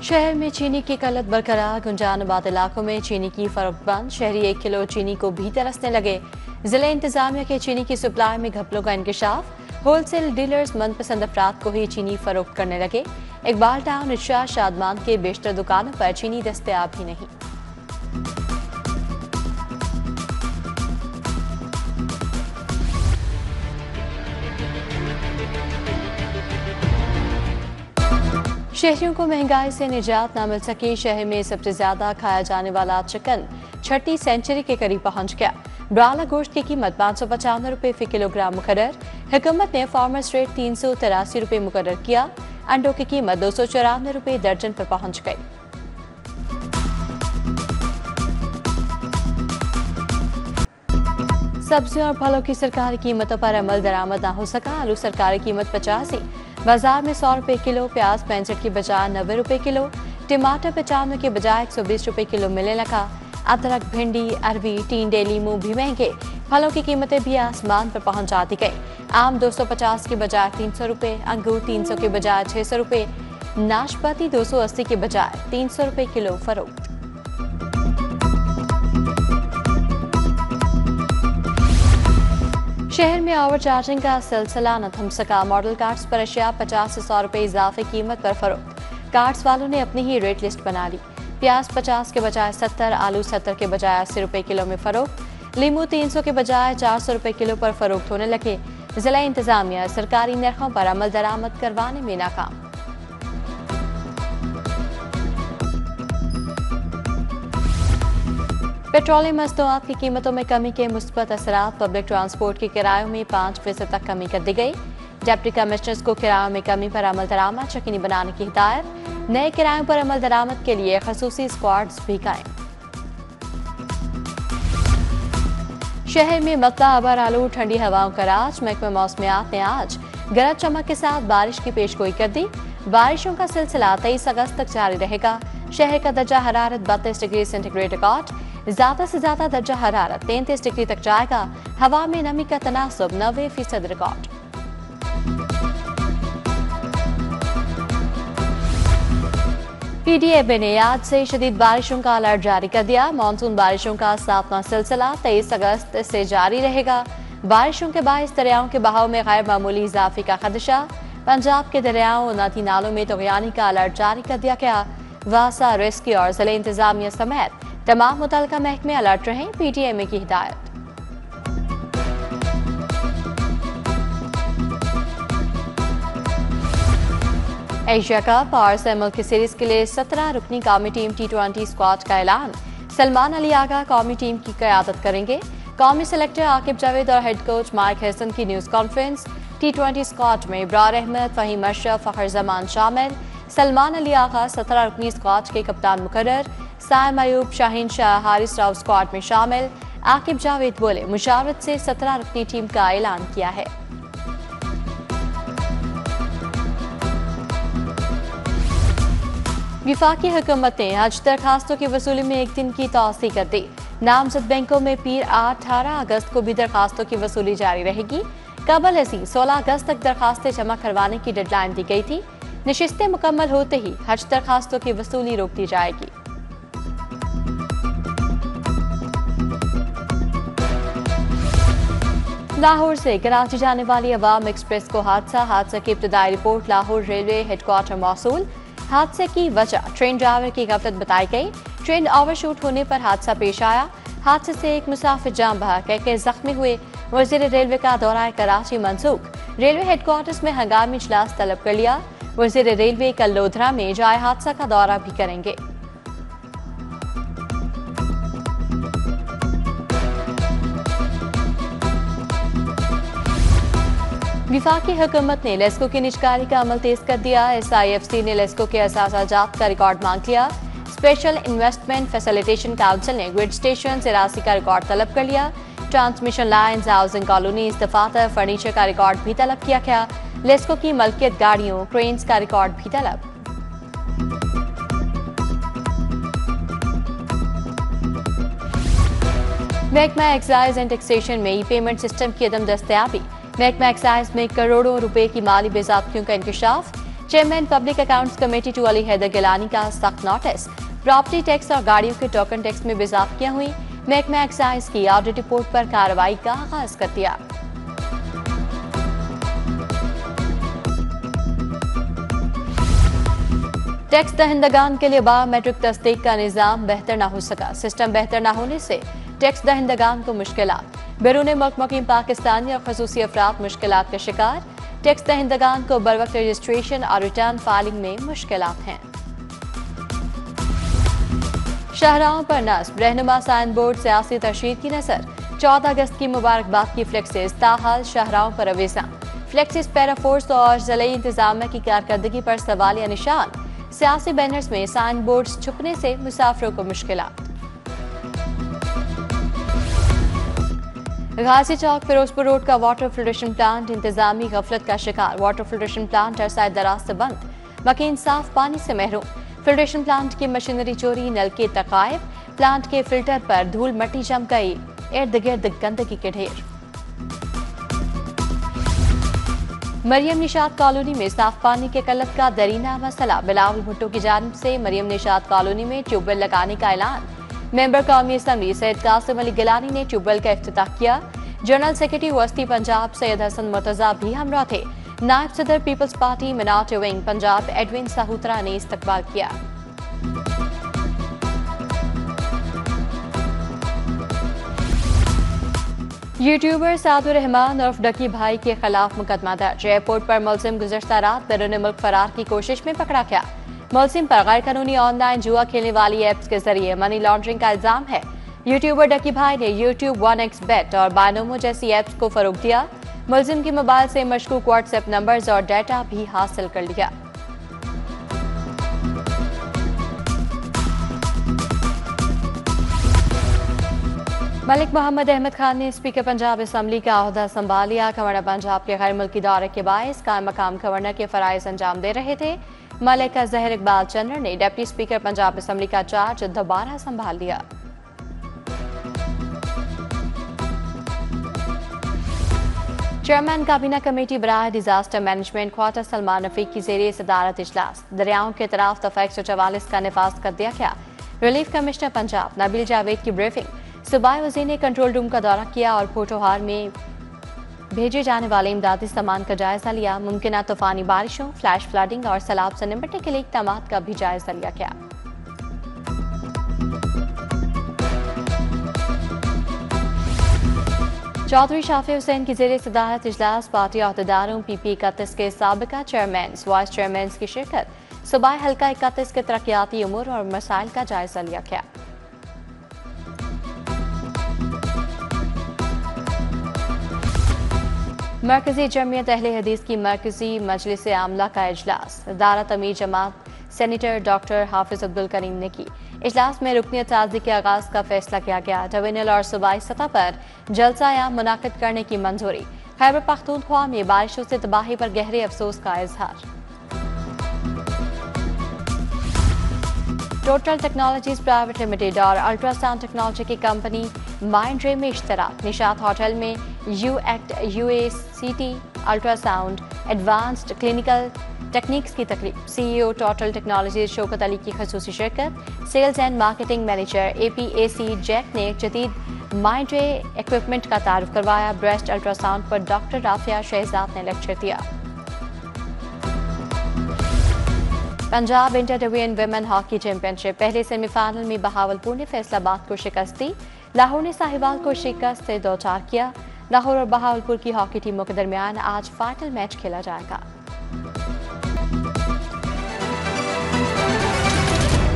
शहर में चीनी की किल्लत बरकरार। गुंजानाबाद इलाकों में चीनी की फरोख्त बंद। शहरी 1 किलो चीनी को भी तरसने लगे। जिला इंतजामिया के चीनी की सप्लाई में घपलों का इंकशाफ। होलसेल डीलर्स मनपसंद अफराद को ही चीनी फरोख्त करने लगे। इकबाल टाउन, इर्शाद, शादमान के बेशतर दुकानों पर चीनी दस्तयाब ही नहीं। शहरियों को महंगाई से निजात न मिल सकी। शहर में सबसे ज्यादा खाया जाने वाला चिकन छठी सेंचुरी के करीब पहुंच गया। ब्राला गोश्त की कीमत 595 रुपये फी किलोग्राम मुकर्रर। हुकूमत ने फार्मर्स रेट 383 रुपये मुकर्रर किया। अंडों की कीमत 294 रुपये दर्जन पर पहुंच गई। सब्जियों और फलों की सरकारी कीमतों पर अमल दरामद न हो सका। आलू सरकारी कीमत 85, बाजार में 100 रुपये किलो। प्याज 65 की बजाय 90 रुपये किलो। टमाटर 95 के बजाय 120 रुपये किलो मिलने लगा। अदरक, भिंडी, अरवी, टींडे, लीमू भी महंगे। फलों की कीमतें भी आसमान पर पहुंच जाती गई। आम 250 के बजाय 300 रुपये, अंगूर 300 के बजाय 600 रुपये, नाशपाती 280 के बजाय 300 रुपये किलो फरोख्त। शहर में ओवर चार्जिंग का सिलसिला न थम सका। मॉडल कार्ड्स पर अशिया 50 से 100 रुपये इजाफे कीमत पर फरोख्त। कार्ड्स वालों ने अपनी ही रेट लिस्ट बना ली। प्याज 50 के बजाय 70, आलू 70 के बजाय 80 रुपये किलो में फरोख्त। लीमू 300 के बजाय 400 रुपये किलो पर फरोख्त होने लगे। जिला इंतजामिया सरकारी नरखों पर अमल दरामद करवाने में नाकाम। पेट्रोलियम मसनूआत की कीमतों में कमी के मुस्बत असरात। पब्लिक ट्रांसपोर्ट के किरायों में 5% तक कमी कर दी गई। डिप्टी कमिश्नर्स को किरायों में कमी पर अमल दरामद यकीनी बनाने की हिदायत। नए किरायों पर अमल दरामद के लिए खसूसी स्क्वाड्स भी कायम। शहर में मतला अबर आलू ठंडी हवाओं का राज। महकमा मौसमियात ने आज गरज चमक के साथ बारिश की पेशगोई कर दी। बारिशों का सिलसिला 23 अगस्त तक जारी रहेगा। शहर का दर्जा हरारत 32 डिग्री सेंटीग्रेड रिकॉर्ड। ज्यादा से ज्यादा दर्जा हरारत 33 डिग्री तक जाएगा। हवा में नमी का तनासब 90% रिकॉर्ड। पीडीए ने आज से शदीद बारिशों का अलर्ट जारी कर दिया। मानसून बारिशों का 7वां सिलसिला 23 अगस्त से जारी रहेगा। बारिशों के बायस दरियाओं के बहाव में गैर मामूली इजाफे का खदशा। पंजाब के दरियाओं और नदी नालों में तगयानी का अलर्ट जारी कर दिया गया। वासा, रेस्क्यू और जिले इंतजामिया समेत तमाम मुतल्लिका महकमे अलर्ट रहे। पीटीएमए की हिदायत। एशिया कप और सेमल की सीरीज के लिए 17 रुकनी कौमी टीम T20 स्क्वाड का ऐलान। सलमान अली आगा कौमी टीम की क़यादत करेंगे। कौमी सेलेक्टर आकिब जावेद और हेड कोच माइक हसन की न्यूज कॉन्फ्रेंस। T20 स्क्वाड में इब्रार अहमद, फहीम अशरफ, फखर जमान शामिल। सलमान अली आगा 17 रुकनी स्क्वाड के कप्तान मुकर्रर। साइम अयूब, शाहीन शाह, हारिस राव स्क्वाड में शामिल। आकिब जावेद बोले, मुशावरत से 17 रुकनी टीम का ऐलान किया है। विफाकी हुकूमत ने हज दरखास्तों की वसूली में 1 दिन की तौसी कर दी। नामजद बैंकों में पीर 18 अगस्त को भी दरखास्तों की वसूली जारी रहेगी। कबल ऐसी 16 अगस्त तक दरखास्तें जमा करवाने की डेडलाइन दी गई थी। नशिस्तें मुकम्मल होते ही हज दरखास्तों की वसूली रोक दी जाएगी। लाहौर से कराची जाने वाली अवाम एक्सप्रेस को हादसा की इब्तदाई रिपोर्ट लाहौर रेलवे हेडक्वार्टर मौसूल। हादसे की वजह ट्रेन ड्राइवर की गफलत बताई गई। ट्रेन ओवरशूट होने पर हादसा पेश आया। हादसे से एक मुसाफिर जान बहा, कई जख्मी हुए। वजीर रेलवे का दौरा कराची मनसूख। रेलवे हेडक्वार्टर्स में हंगामी इजलास तलब कर लिया। वजीर रेलवे कल लोधरा में जाए हादसा का दौरा भी करेंगे। विफाकी हुकूमत ने लेस्को की निजकारी का अमल तेज कर दिया। SIFC ने लेस्को के असासाजात का रिकॉर्ड मांग लिया। स्पेशल इन्वेस्टमेंट फैसिलिटेशन काउंसिल ने ग्रिड स्टेशन एरासी का रिकॉर्ड तलब कर लिया। ट्रांसमिशन लाइन्स, हाउसिंग कॉलोनीज, दफातर, फर्नीचर का रिकॉर्ड भी तलब किया गया। लेस्को की मलकियत गाड़ियों, क्रेन्स का रिकॉर्ड भी तलब। महकमा एक्साइज एंड टैक्सेशन में ई-पेमेंट सिस्टम की अदम दस्तयाबी। महकमा एक्साइज में करोड़ों रुपए की माली बेज़ाब्तियों का इंकशाफ। Chairman public accounts committee two Ali Haider Gilani का सख्त नोटिस। प्रॉपर्टी टैक्स और गाड़ियों के टोकन टैक्स में बेजाब्तियां हुई। महकमा एक्साइज की ऑडिट रिपोर्ट पर कार्रवाई का आगाज कर दिया। टैक्स दहिंदगान के लिए बायोमेट्रिक तस्दीक का निजाम बेहतर न हो सका। सिस्टम बेहतर न होने से टैक्स दहिंदगान को मुश्किलात। बैरून मुल्क मुकीम पाकिस्तानी और खसूसी अफराद मुश्किलात का शिकार। टैक्स दहिंदगान को बरवक्त रजिस्ट्रेशन और रिटर्न फाइलिंग में मुश्किलात हैं। शाहराहों पर नस्ब रहनुमा साइन बोर्ड सियासी तशरीद की नजर। 14 अगस्त की मुबारकबाद की फ्लेक्सेस ताहाल शाहराहों पर अवेजा। फ्लेक्सेस पैराफोर्स और ज़िले इंतजामिया की कारकर्दगी पर सवालिया निशान। सियासी बैनर्स में साइन बोर्ड्स छुपने से मुसाफिरों को मुश्किलात। गाजी चौक फिरोजपुर रोड का वाटर फिल्ट्रेशन प्लांट इंतजामी गफलत का शिकार। वाटर फिल्ट्रेशन प्लांट अरसाए दराज से बंद। मकीन साफ पानी से महरूम। फिल्ट्रेशन प्लांट की मशीनरी चोरी, नलके तकायब। प्लांट के फिल्टर पर धूल मट्टी जम गई। इर्द गिर्द गंदगी के ढेर। मरियम निशात कॉलोनी में साफ पानी के किल्लत का दरीना मसला। बिलावल भुट्टो की जानिब से मरियम निशात कॉलोनी में ट्यूबवेल लगाने का ऐलान। मेंबर कौमी असम्बली सैयद कासिम अली गिलानी ने ट्यूबवेल का इफ्तिताह किया। जनरल सेक्रेटरी वस्ती पंजाब सैयद हसन मुर्तजा भी हमरा थे। नायब सदर पीपल्स पार्टी मिनाट विंग पंजाब एडविन साहूत्रा ने इस्तकबाल किया। यूट्यूबर सादुर रहमान उर्फ डकी भाई के खिलाफ मुकदमा दर्ज। एयरपोर्ट पर मुलजिम गुज़श्ता रात बैरून मुल्क फरार की कोशिश में पकड़ा गया। मुलजिम पर गैर कानूनी ऑनलाइन जुआ खेलने वाली एप्स के जरिए मनी लॉन्ड्रिंग का इल्जाम है। यूट्यूबर डकी भाई ने यूट्यूब 1xbet और बायनोमो जैसी एप्स को फरोग दिया। मुलजिम के मोबाइल से मशकूक व्हाट्सएप नंबर्स और डाटा भी हासिल कर लिया। मलिक मोहम्मद अहमद खान ने स्पीकर पंजाब असम्बली का ओहदा संभाल लिया। गवर्नर पंजाब के गैर मुल्की दौरे के बायस कायम मकाम गवर्नर के फराइज अंजाम दे रहे थे। मलिक जहर इकबाल चन्नर ने डिप्टी स्पीकर पंजाब असम्बली का चार्ज दोबारा संभाल लिया। चेयरमैन काबीना कमेटी बराह डिजास्टर मैनेजमेंट ख्वाजा सलमान रफीक की जेर सदारत इजलास। दरियाओं के तरफ दफा 144 का नफाज कर दिया गया। रिलीफ कमिश्नर पंजाब नबील जावेद की ब्रीफिंग। सूबाई वज़ीर ने कंट्रोल रूम का दौरा किया और पोटोहार में भेजे जाने वाले इमदादी सामान का जायजा लिया। मुमकिन तूफानी बारिशों, फ्लैश फ्लडिंग और सैलाब से निपटने के लिए इक़दाम का भी जायजा लिया गया। चौधरी शाफी हुसैन की जेर सदारत इजलास। पार्टी अहदेदारों PP 31 के साबिका चेयरमैन वाइस चेयरमैन की शिरकत। सूबाई हल्का 31 के तरक्याती उमूर और मसाइल का जायजा लिया गया। मरकजी जमियत अहले हदीस की मरकजी मजलिस आमला का इजलास। दारत अमीर जमात सेनेटर डॉक्टर हाफिज अब्दुल करीम ने की। इजलास में रुकनियत साजी के आगाज का फैसला किया गया। डिवीजनल और सूबाई सतह पर जलसा या मुनाकिद करने की मंजूरी। खैबर पख्तूनख्वा में बारिशों से तबाही पर गहरे अफसोस का इजहार। टोटल टेक्नोलॉजीज प्राइवेट लिमिटेड और अल्ट्रासाउंड टेक्नोलॉजी की कंपनी माइंड्रे में इश्तराक। निशात होटल में UACT ultrasound advanced clinical techniques की तकरीब। CEO total technologies Shaukat Ali की खसूसी शिरकत। Sales and marketing manager APAC Jack ने जदीद माइंड्रे इक्विपमेंट का तारुफ करवाया। ब्रेस्ट अल्ट्रासाउंड पर डॉक्टर राफिया शहजाद ने लेक्चर दिया। Punjab inter division women hockey championship. पहले सेमीफाइनल में बहावलपुर ने फैसलाबाद को शिकस्त दी। लाहौर ने साहिवाल को शिकस्त से 2-4 किया। लाहौर और बहावलपुर की हॉकी टीमों के दरमियान आज फाइनल मैच खेला जाएगा।